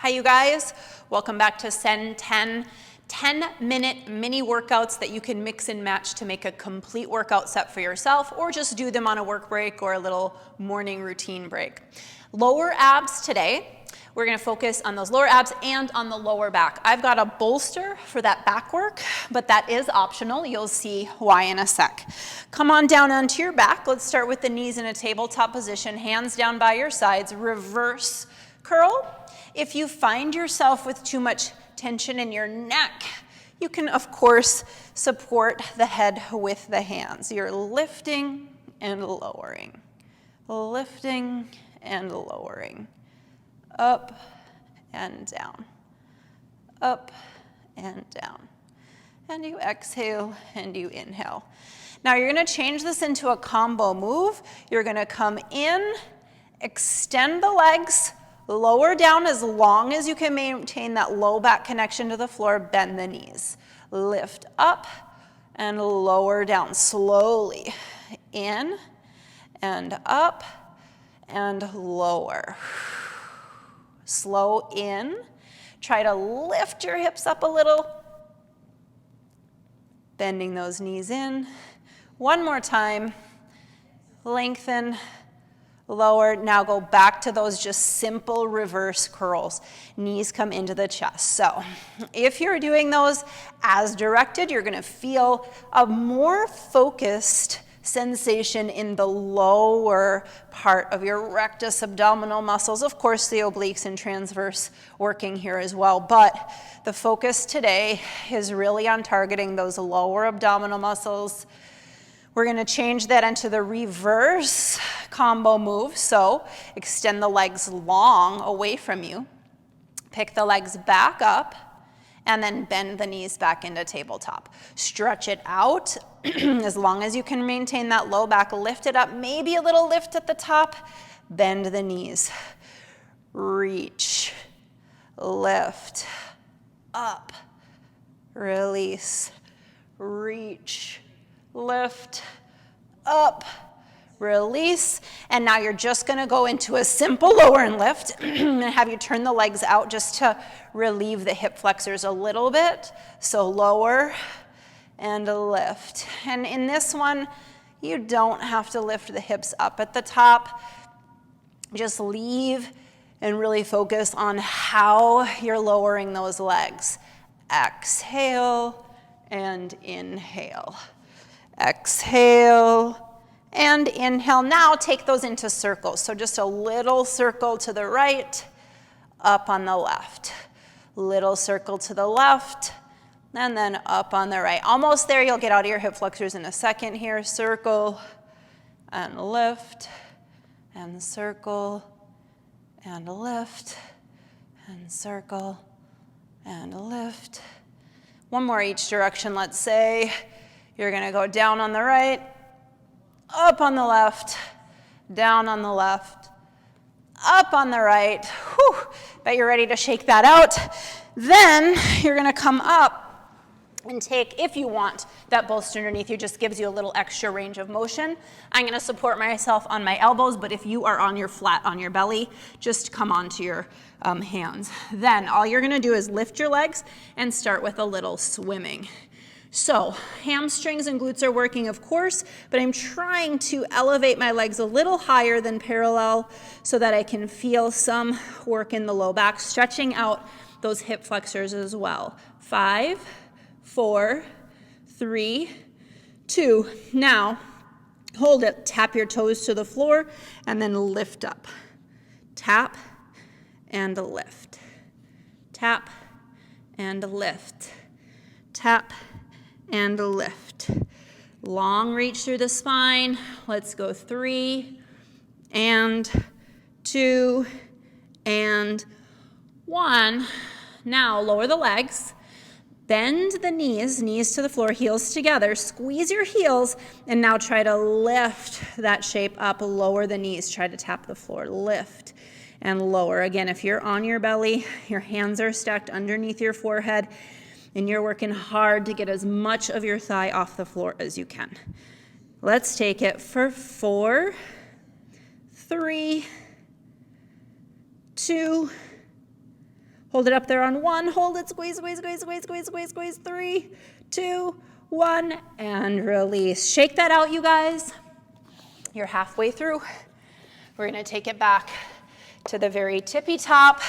Hi, you guys. Welcome back to Send 10-minute mini workouts that you can mix and match to make a complete workout set for yourself, or just do them on a work break or a little morning routine break. Lower abs today. We're going to focus on those lower abs and on the lower back. I've got a bolster for that back work, but that is optional. You'll see why in a sec. Come on down onto your back. Let's start with the knees in a tabletop position, hands down by your sides, reverse curl. If you find yourself with too much tension in your neck, you can, of course, support the head with the hands. You're lifting and lowering, lifting and lowering. Up and down, up and down. And you exhale and you inhale. Now you're going to change this into a combo move. You're going to come in, extend the legs, lower down as long as you can maintain that low back connection to the floor, bend the knees. Lift up and lower down slowly. In and up and lower. Slow in. Try to lift your hips up a little. Bending those knees in. One more time. Lengthen. Lower. Now go back to those just simple reverse curls. Knees come into the chest. So if you're doing those as directed, you're going to feel a more focused sensation in the lower part of your rectus abdominal muscles. Of course, the obliques and transverse working here as well, but the focus today is really on targeting those lower abdominal muscles. We're going to change that into the reverse combo move. So extend the legs long away from you. Pick the legs back up and then bend the knees back into tabletop. Stretch it out as long as you can maintain that low back. Lift it up, maybe a little lift at the top. Bend the knees. Reach, lift, up, release, reach, lift, up, release. And now you're just going to go into a simple lower and lift and have you turn the legs out just to relieve the hip flexors a little bit. So lower and lift. And in this one, you don't have to lift the hips up at the top. Just leave and really focus on how you're lowering those legs. Exhale and inhale. Exhale and inhale. Now take those into circles. So just a little circle to the right, up on the left. Little circle to the left, and then up on the right. Almost there. You'll get out of your hip flexors in a second here. Circle and lift and circle and lift and circle and lift. One more each direction. Let's say you're going to go down on the right, up on the left, down on the left, up on the right. Whew. Bet you're ready to shake that out. Then you're going to come up and take, if you want, that bolster underneath you. Just gives you a little extra range of motion. I'm going to support myself on my elbows, but if you are on your flat on your belly, just come onto your hands. Then all you're going to do is lift your legs and start with a little swimming. So hamstrings and glutes are working, of course, but I'm trying to elevate my legs a little higher than parallel so that I can feel some work in the low back, stretching out those hip flexors as well. 5, 4, 3, 2. Now, hold it. Tap your toes to the floor and then lift up. Tap and lift. Tap and lift. Tap and lift. Long reach through the spine. Let's go 3 and 2 and 1. Now lower the legs. Bend the knees, knees to the floor, heels together. Squeeze your heels and now try to lift that shape up. Lower the knees. Try to tap the floor. Lift and lower. Again, if you're on your belly, your hands are stacked underneath your forehead, and you're working hard to get as much of your thigh off the floor as you can. Let's take it for 4, 3, 2, Hold it up there on 1, hold it, squeeze, squeeze, squeeze, squeeze, squeeze, squeeze, squeeze, 3, 2, 1, and release. Shake that out, you guys. You're halfway through. We're gonna take it back to the very tippy top.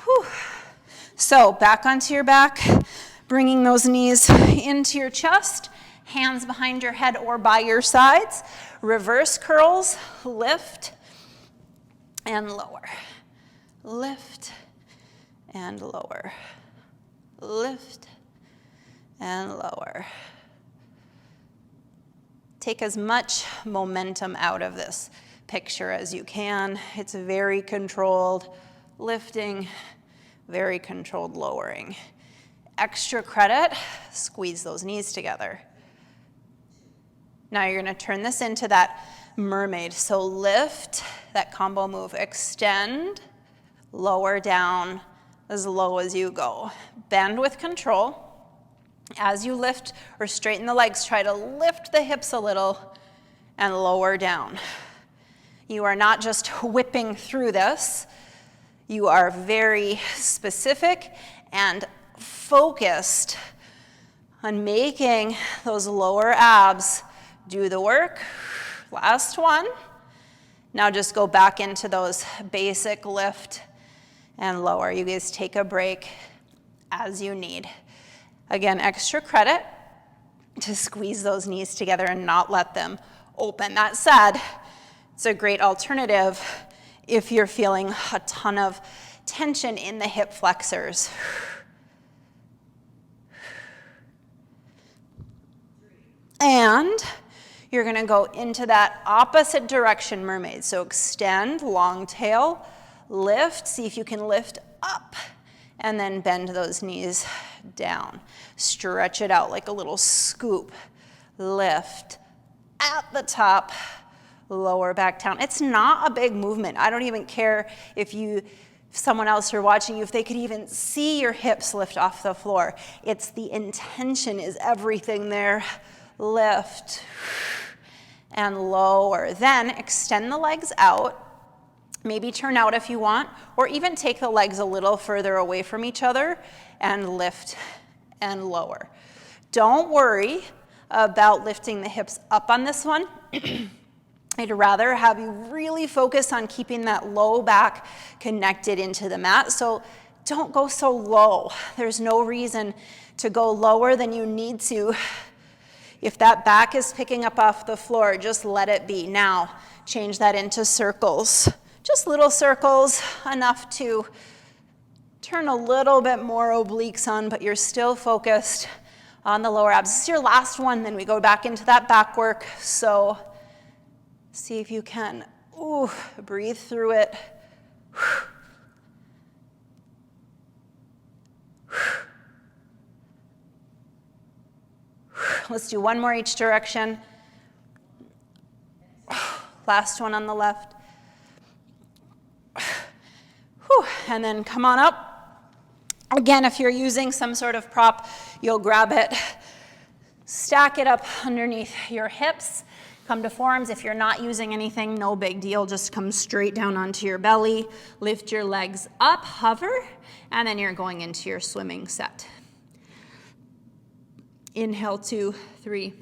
Whew. So back onto your back, bringing those knees into your chest, hands behind your head or by your sides. Reverse curls, lift and lower. Lift and lower. Lift and lower. Take as much momentum out of this picture as you can. It's very controlled lifting, very controlled lowering. Extra credit, squeeze those knees together. Now you're gonna turn this into that mermaid. So lift, that combo move, extend, lower down as low as you go. Bend with control. As you lift or straighten the legs, try to lift the hips a little and lower down. You are not just whipping through this. You are very specific and focused on making those lower abs do the work. Last one. Now just go back into those basic lift and lower. You guys take a break as you need. Again, extra credit to squeeze those knees together and not let them open. That said, it's a great alternative if you're feeling a ton of tension in the hip flexors. And you're gonna go into that opposite direction mermaid. So extend, long tail, lift, see if you can lift up, and then bend those knees down. Stretch it out like a little scoop. Lift at the top, lower back down. It's not a big movement. I don't even care if someone else are watching you, if they could even see your hips lift off the floor. It's the intention is everything there. Lift and lower. Then extend the legs out. Maybe turn out if you want, or even take the legs a little further away from each other and lift and lower. Don't worry about lifting the hips up on this one. I'd rather have you really focus on keeping that low back connected into the mat. So don't go so low. There's no reason to go lower than you need to. If that back is picking up off the floor, just let it be. Now, change that into circles. Just little circles, enough to turn a little bit more obliques on, but you're still focused on the lower abs. This is your last one, then we go back into that back work. So see if you can, breathe through it. Let's do one more each direction. Last one on the left. And then come on up. Again, if you're using some sort of prop, you'll grab it, stack it up underneath your hips, come to forearms. If you're not using anything, no big deal. Just come straight down onto your belly, lift your legs up, hover, and then you're going into your swimming set. Inhale, 2, 3.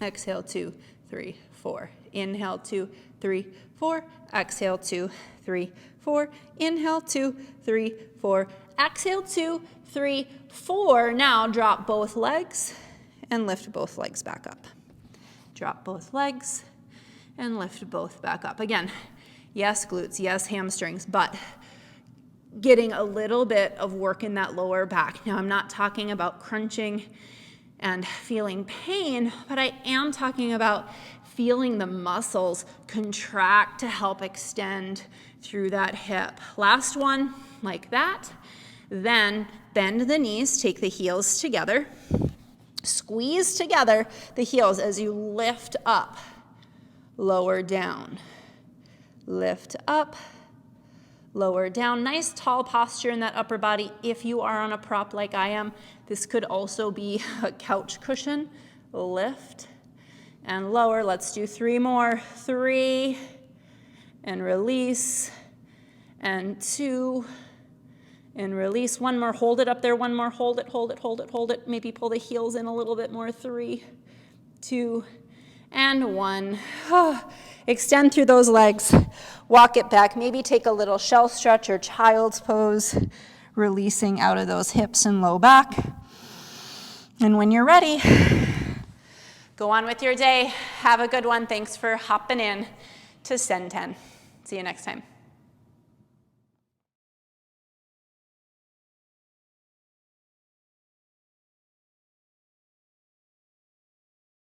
Exhale, 2, 3, 4. Inhale, 2, 3, 4. Exhale, 2, 3, 4. Inhale, 2, 3, 4. Exhale, 2, 3, 4. Now drop both legs and lift both legs back up. Drop both legs and lift both back up. Again, yes, glutes, yes, hamstrings, but getting a little bit of work in that lower back. Now, I'm not talking about crunching and feeling pain, but I am talking about feeling the muscles contract to help extend through that hip. Last one, like that. Then bend the knees, take the heels together. Squeeze together the heels as you lift up, lower down. Lift up, lower down. Nice tall posture in that upper body. If you are on a prop like I am, this could also be a couch cushion. Lift and lower. Let's do 3 more. 3 and release. And 2 and release. One more, hold it up there, one more, hold it, hold it, hold it, hold it. Maybe pull the heels in a little bit more. 3, 2, and 1. Extend through those legs, walk it back. Maybe take a little shell stretch or child's pose, releasing out of those hips and low back. And when you're ready, go on with your day. Have a good one. Thanks for hopping in to Sen 10. See you next time.